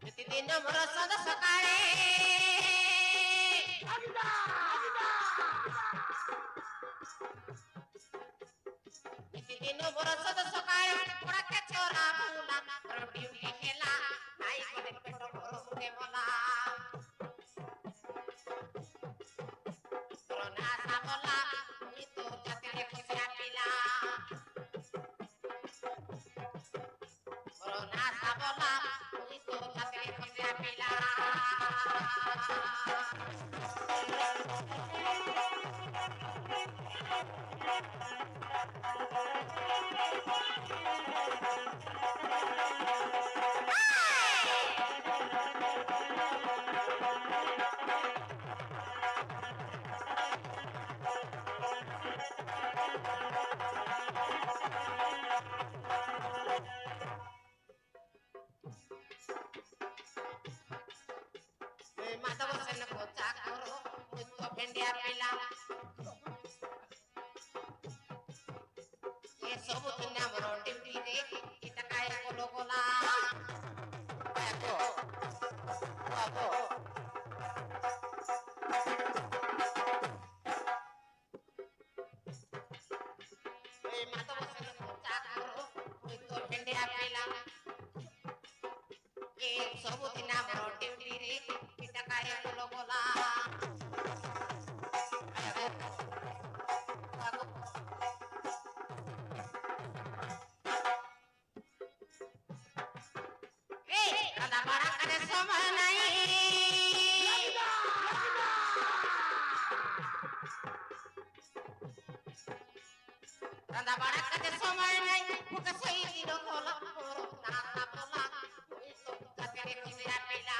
ପ୍ରତିଦିନ ମୋର ସଦ ସକାଳେ ପ୍ରତିଦିନ ମୋର ସଦ ସକାଳେ ପଡ଼ାକେ ଚୋରା ବୁଲା ଡ୍ୟୁଟି ହେଲା ନାଇ କଲେ ପେଟ ଘର ମୁଣ୍ଡେ ମଲା କରନା ସାବଲା ମୁଇ ତ ଜାତିରେ ଖସିଆ ପିଲା କରନା ସାବଲା ମୁଇ ତ ଜାତିରେ ଖସିଆ ପିଲା মাধব সেন কোচা করো মুই তো ভেন্ডিয়া পিলা এ সব দুনিয়া মোর ডিউটি রে এটা কায় কোলো গোলা বাবু এ মাধব সেন কোচা করো মুই তো ভেন্ডিয়া পিলা এ সব দুনিয়া মোর ডিউটি রে এটা কায় কোলো গোলা Kada bara kare সময় নাই kada bara kare সময় নাই মুকে সেই দিন হলো না না বলা তুই তো কাকে খুঁজিয়া পেলা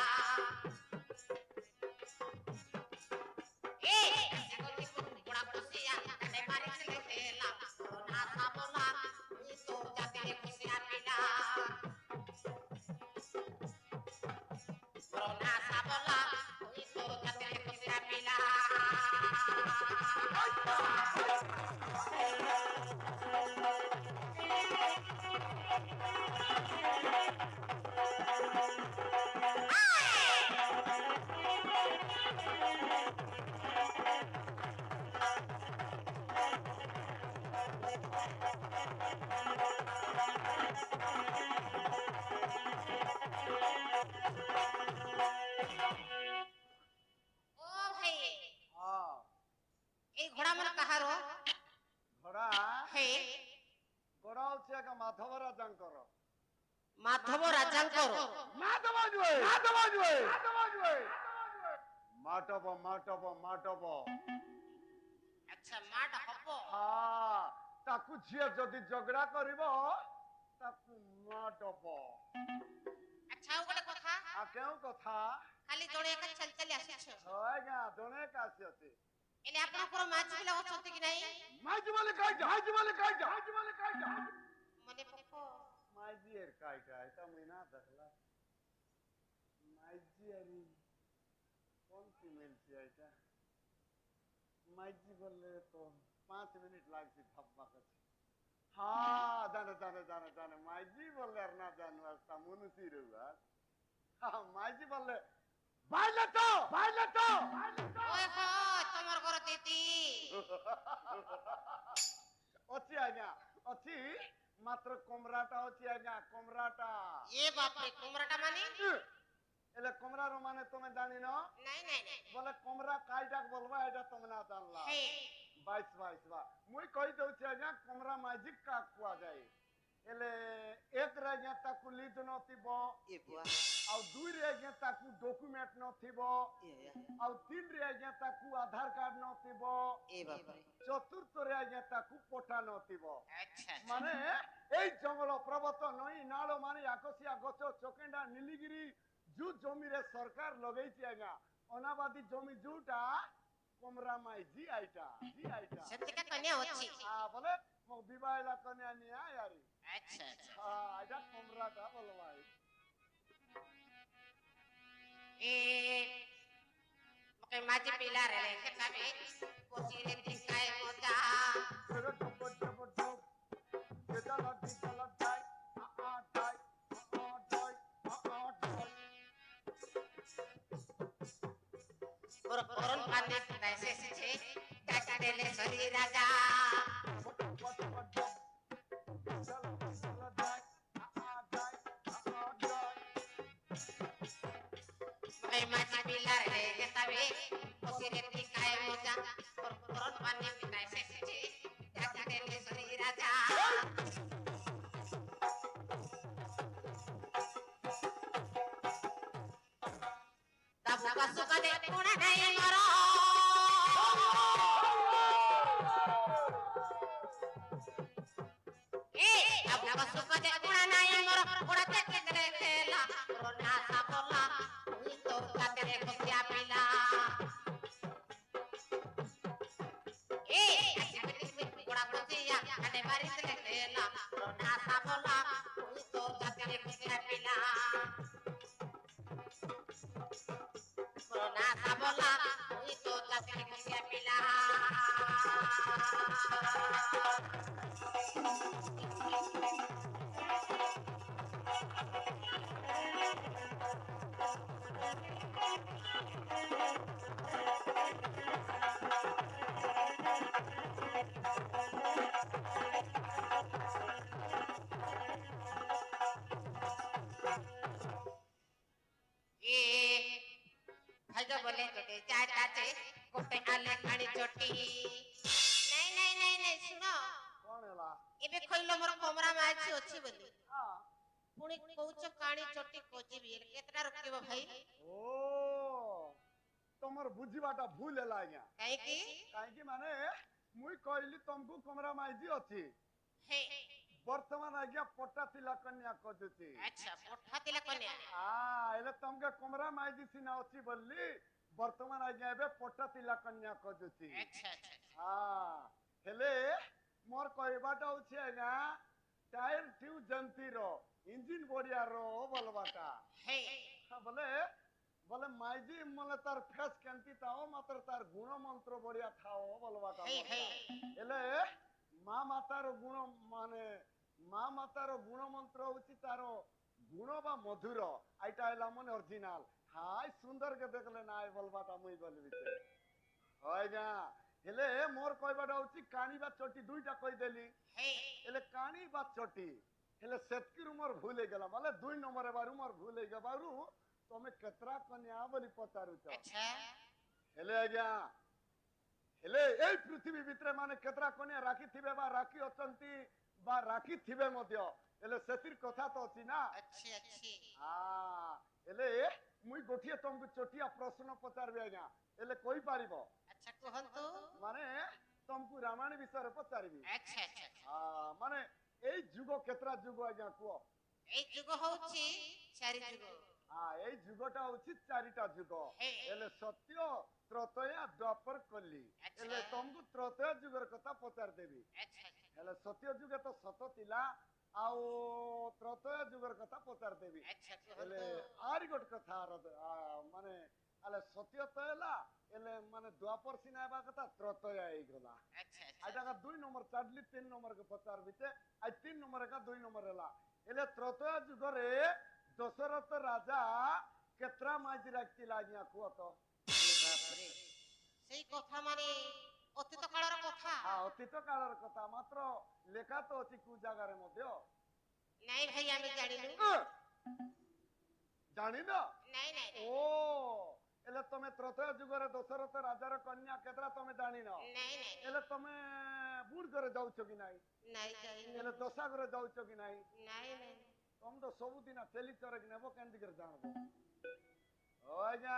গতি বড়া খুশিয়া কানে মারি চলে গেলা না না বলা তুই তো কাকে খুঁজিয়া পেলা Corona sabola, itu katanya kusira pila. ও ভাই হ্যাঁ এই ঘোড়া মানে কাহার ঘোড়া হে ঘোড়া হচ্ছে এক মাধব রাজাঙ্কর মাধব রাজাঙ্কর মাধব জুয়ে মাধব জুয়ে মাধব জুয়ে মাটব মাটব মাটব আচ্ছা মাড হব হ্যাঁ তাকু ঝিয়ে যদি ঝগড়া করিব তাকু মাটব আচ্ছা ଆଉ ଗୋଟେ କଥା আর কেউ কথা ଖାଲି ଜଣେ ଏକା ଚାଲି ଚାଲି ଆସିଛ হয় গা জনে কাছে আছে ଏନେ ଆପଣଙ୍କର ମାଝି ପିଲା ଅଛନ୍ତି କି ନାହିଁ মাইজি বলে কাইটা মাইজি বলে কাইটা মাইজি বলে কাইটা মনে পକ মাইজি এর কাইটা এটা মিনা দেখলা মাইজি আরি কোন কি মিলছে এটা মাইজি বললে তো 5 মিনিট লাগছে ভাববা কাছে হ্যাঁ জানে জানে জানে জানে মাইজি বললে আর না জানো আস্তা মনুষি রুয়া হ্যাঁ মাইজি বললে বাইলে তো বাইলে তো ওই হয় তোমার ঘর দিদি ଅଛି ଆଜ୍ଞା ଅଛି ମାତ୍ର କମରାଟା ଅଛି ଆଜ୍ଞା କମରାଟା ଏ ବାପରେ କୁମରାଟା ମାନେ ହେଲେ କମରାର ମାନେ ତମେ ଜାଣିନ ନାଇଁ ନାଇଁ ନାଇଁ ବୋଲେ କମରା କାଇଟା ବୋଲବା ଏଇଟା ତମେ ନା ଜାଣିଲା ହେ ବାଇଶ ବାଇଶ ବା ମୁଇଁ କହିଦଉଛି ଆଜ୍ଞା କମରା ମାଜିକ କାହାକୁ କୁହାଯାଏ ହେଲେ ଏକରେ ଆଜ୍ଞା ତାକୁ ଲିଜ ନଥିବ ଏ ବୁଆ ଆଉ ଦୁଇରେ ଆଜ୍ଞା ତାକୁ ଡକୁମେଣ୍ଟ ନଥିବ ଆଉ ତିନିରେ ଆଜ୍ଞା ତାକୁ ଆଧାର କାର୍ଡ ନଥିବ ଏ ବାପରେ ଚତୁର୍ଥରେ ଆଜ୍ଞା ତାକୁ ପଟା ନଥିବ ଆଚ୍ଛା ମାନେ ଏଇ ଜଙ୍ଗଲ ପର୍ବତ ନଈ ନାଳ ମାନେ ଆକସିଆ ଗଛ ଚକେଣ୍ଡା ନୀଲିଗିରି ଯୋଉ ଜମିରେ ସରକାର ଲଗେଇଛି ଆଜ୍ଞା ଅନାବାଦୀ ଜମି ଯୋଉଟା କମରା ମାଇଜି ଆଇଟା ଜି ଆଇଟା ସେତିକା କନ୍ୟା ଅଛି ବୋଲେ ମୋ ବିବାହିଲା କନ୍ୟା ନିଆ यारी ଆଚ୍ଛା ଆଚ୍ଛା ହଁ ଏଇଟା କମରାଟା ବୋଲବା ଏ ମକେ ମାଝି ପିଲା ରେ କେତାବେ କୋଚିରେ ଦିକାଏ ମଜା করন পানে পিতায় শেষে টাকা দেলে সরি রাজা মকে মাঝি পিলা রে কেতাবে কোচিরে দিকায় মজা করন পানে পিতায় শেষে টাকা দেলে সরি রাজা দাবু কাসু কাদে কোনা নাই মর এ দাবু কাসু কাদে কোনা নাই মর কোড়া থেকে দেখেলা রোনা সাপলা তুই তো কাতে খুশিয়া পিলা এ কোড়া খুশিয়া কানে বাড়িতে দেখেলা রোনা সাপলা তুই তো কাতে খুশিয়া পিলা রোনা সাপলা তুই তো কাতে খুশিয়া পিলা এ ভাইজা বলে তোতে চাচাচে কোটে আলে খাড়ি চটি নাই নাই নাই নাই শুনো କଣ ହେଲା ଏବେ କହିଲ ମୋର କମରା ମାଛି ଅଛି ବୋଲି ହଁ ପୁଣି କହୁଛ କାଣି ଚଟି କୋଜିବି କେତେଟା ରଖିବ ଭାଇ ଓ ତମର ବୁଝିବାଟା ଭୁଲ ହେଲା ଆଜ୍ଞା କାହିଁକି କାହିଁକି ମାନେ ମୁଇଁ କହିଲି ତମକୁ କମରା ମାଇଜି ଅଛି ହେ ବର୍ତ୍ତମାନ ଆଜ୍ଞା ପଟା ଥିଲା କନ୍ୟା ଖୋଜୁଛି ଆଚ୍ଛା ପଠା ଥିଲା କନ୍ୟା ହେଲେ ତମକେ କମରା ମାଇଜି ସିନା ଅଛି ବୋଲି ବର୍ତ୍ତମାନ ଆଜ୍ଞା ଏବେ ପଟା ଥିଲା କନ୍ୟା ଖୋଜୁଛି ଆଚ୍ଛା ଆଚ୍ଛା ହେଲେ ମୋର କହିବାଟା ହଉଛି ଆଜ୍ଞା टायर ट्यूब जंतीर इंजिन बड़ियार बोलबाटा हे बोले बोले माइजी मले तार फेस केंती ताओ मात्र तार गुण मंत्र बड़िया थाओ बोलबाटा एले मां मातार गुण माने मां मातार गुण मंत्र होची तारो गुण बा मधुर आइटा एला मन ओरिजिनल हाय सुंदर के देखले नाय बोलबाटा मुई बोलबी होय जा ହେଲେ ମୋର କହିବାଟା ହଉଛି କାଣି ବା ଚଟି ଦୁଇଟା କହିଦେଲି ହେ ହେଲେ କାଣି ବା ଚଟି ହେଲେ ସେତିକିରୁ ମୋର ଭୁଲ ହେଇଗଲା ବୋଲେ 2 ନମ୍ବର ହେବାରୁ ମୋର ଭୁଲ ହେଇଗବାରୁ ତମେ କେତେଟା କନ୍ୟା ବୋଲି ପଚାରୁଛ ଆଚ୍ଛା ହେଲେ ଆଜ୍ଞା ହେଲେ ଏଇ ପୃଥିବୀ ଭିତରେ ମାନେ କେତେଟା କନ୍ୟା ରାଖିଥିବେ ବା ରାଖି ଅଛନ୍ତି ବା ରାଖିଥିବେ ମଧ୍ୟ ହେଲେ ସେଥିର କଥା ତ ଅଛି ନା ଅଛି ଅଛି ହେଲେ ମୁଇଁ ଗୋଟିଏ ତମକୁ ଛୋଟିଆ ପ୍ରଶ୍ନ ପଚାରିବି ଆଜ୍ଞା ହେଲେ କହିପାରିବ ଆଚ୍ଛା କୁହନ୍ତୁ ମାନେ ତମକୁ ରାମାୟଣ ବିଷୟରେ ପଚାରିବି ଆଚ୍ଛା ଆଚ୍ଛା ମାନେ ଏଇ ଯୁଗ କେତେଟା ଯୁଗ ଆଜ୍ଞା କୁହ ଏଇ ଯୁଗ ହଉଛି 4 ଯୁଗ ଏଇ ଯୁଗଟା ହଉଛି 4ଟା ଯୁଗ ହେ ହେଲେ ସତ୍ୟ ତ୍ରେତୟା ଦ୍ୱାପର କଲି ଆଚ୍ଛା ହେଲେ ତମକୁ ତ୍ରେତୟା ଯୁଗର କଥା ପଚାରିଦେବି ଆଚ୍ଛା ଆଚ୍ଛା ହେଲେ ସତ୍ୟ ଯୁଗ ତ ସତ ଥିଲା ଆଉ ତ୍ରେତୟା ଯୁଗର କଥା ପଚାରିଦେବି ଆଚ୍ଛା ହେଲେ କୁହନ୍ତୁ ଆରି ଗୋଟେ କଥା ମାନେ ହେଲେ ସତ୍ୟ ତ ହେଲା ହେଲେ ମାନେ ଦ୍ୱାପର ସିନା ହେବା କଥା ତ୍ରେତୟା ହେଇଗଲା ଆଚ୍ଛା ଏଇଟା 2 ନମ୍ବର ଛାଡିଲି 3 ନମ୍ବର କୁ ପଚାରିବି ଯେ 3 ନମ୍ବର ଏକା 2 ନମ୍ବର ହେଲା ହେଲେ ତ୍ରେତୟା ଯୁଗରେ ଦଶରଥ ରାଜା କେତେଟା ମାଝି ରାଖିଥିଲା ଆଜ୍ଞା କୁହ ତ ବାପରେ ସେଇ କଥା ମାନେ ଅତୀତ କାଳର କଥା ଅତୀତ କାଳର କଥା ମାତ୍ର ଲେଖା ତ ଅଛି କୋଉ ଜାଗାରେ ମଧ୍ୟ ନାଇଁ ଭାଇ ଆମେ ଜାଣିନୁ ଜାଣିନ ନାଇଁ ନାଇଁ ଓ ହେଲେ ତମେ ତ୍ରେତୟା ଯୁଗରେ ଦଶରଥ ରାଜାର କନ୍ୟା କେତେଟା ତମେ ଜାଣିନ ନାଇଁ ନାଇଁ ହେଲେ ତମେ ବୁଢ ଘରେ ଯାଉଛ କି ନାଇଁ ନାଇଁ ଯାଇନୁ ହେଲେ ଦଶା ଘରେ ଯାଉଛ କି ନାଇଁ ନାଇଁ ନାଇଁ ତମେ ତ ସବୁଦିନ ଟେଲି ଚରେକି ନେବ କେମିତି କରି ଜାଣବ ଆଜ୍ଞା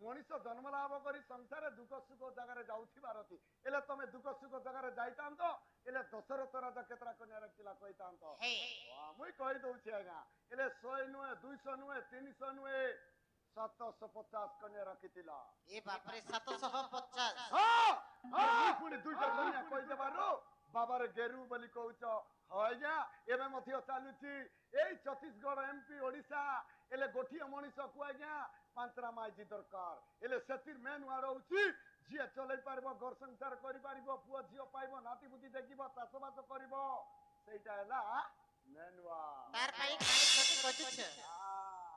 ମଣିଷ ଜନ୍ମ ଲାଭ କରି ସଂସାରରେ ଦୁଃଖ ସୁଖ ଜାଗାରେ ଯାଉଥିବାର ଅଛି ହେଲେ ତମେ ଦୁଃଖ ସୁଖ ଜାଗାରେ ଯାଇଥାନ୍ତ ହେଲେ ଦଶରଥ ରାଜା କେତେଟା କନ୍ୟା ରଖିଥିଲା କହିଥାନ୍ତ ହେ ମୁଇଁ କହିଦଉଛି ଆଜ୍ଞା ହେଲେ 100 ନୁହେଁ 200 ନୁହେଁ 300 ନୁହେଁ 750 କନ୍ୟା ରଖିଥିଲା ଏ ବାପରେ 750 ମୁଇଁ ପୁଣି 2ଟା କନ୍ୟା କହିଦେବାରୁ ବାବାରେ ଗେରୁ ବୋଲି କହୁଛ ଆଜ୍ଞା ଏବେ ମଧ୍ୟ ଚାଲୁଛି ଏଇ ଛତିଶଗଡ଼ MP ଓଡ଼ିଶା ହେଲେ ଗୋଟିଏ ମଣିଷକୁ ଆଜ୍ଞା 5ଟା ମାଇଜି ଦରକାର ହେଲେ ସେଥିର ମେନ୍ ୱାର୍ଡ ହଉଛି ଯିଏ ଚଲେଇ ପାରିବ ଘର ସଂସାର କରିପାରିବ ପୁଅ ଝିଅ ପାଇବ ନାତି ବୁଦ୍ଧି ଦେଖିବ ଚାଷବାସ କରିବ ସେଇଟା ହେଲା ମେନ୍ ୱାର୍ଡ ତାର ପାଇଁ କାଣି ଛୋଟି ଖୋଜୁଛ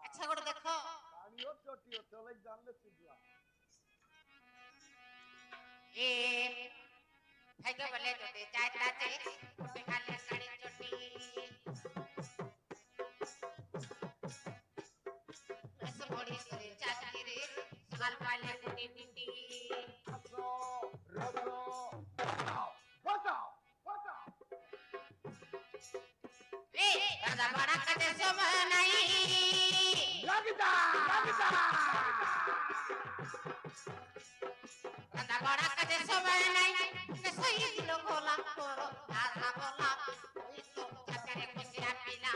ଆଚ୍ଛା ଗୋଟେ ଦେଖ କାଣିଓ ଚଟିଓ ଚଲେଇ ଜାଣିଲେ ସିଝିଲା ଏ ଭାଗ୍ୟ ବଲେ ଯଦି ଯାଇତା ଯେ ଗୋଟେ ଖାଲି କାଣି ଚଟି মেস বড়ি করে চাকরি সকাল পালে গুটি গুটি এ রাজা বড়া কাছে সময় নাই রাজা বড়া কাছে সময় নাই সেই দিল গোলাম করো আধা বলা ওই তো চাকরে খুশিয়া পিলা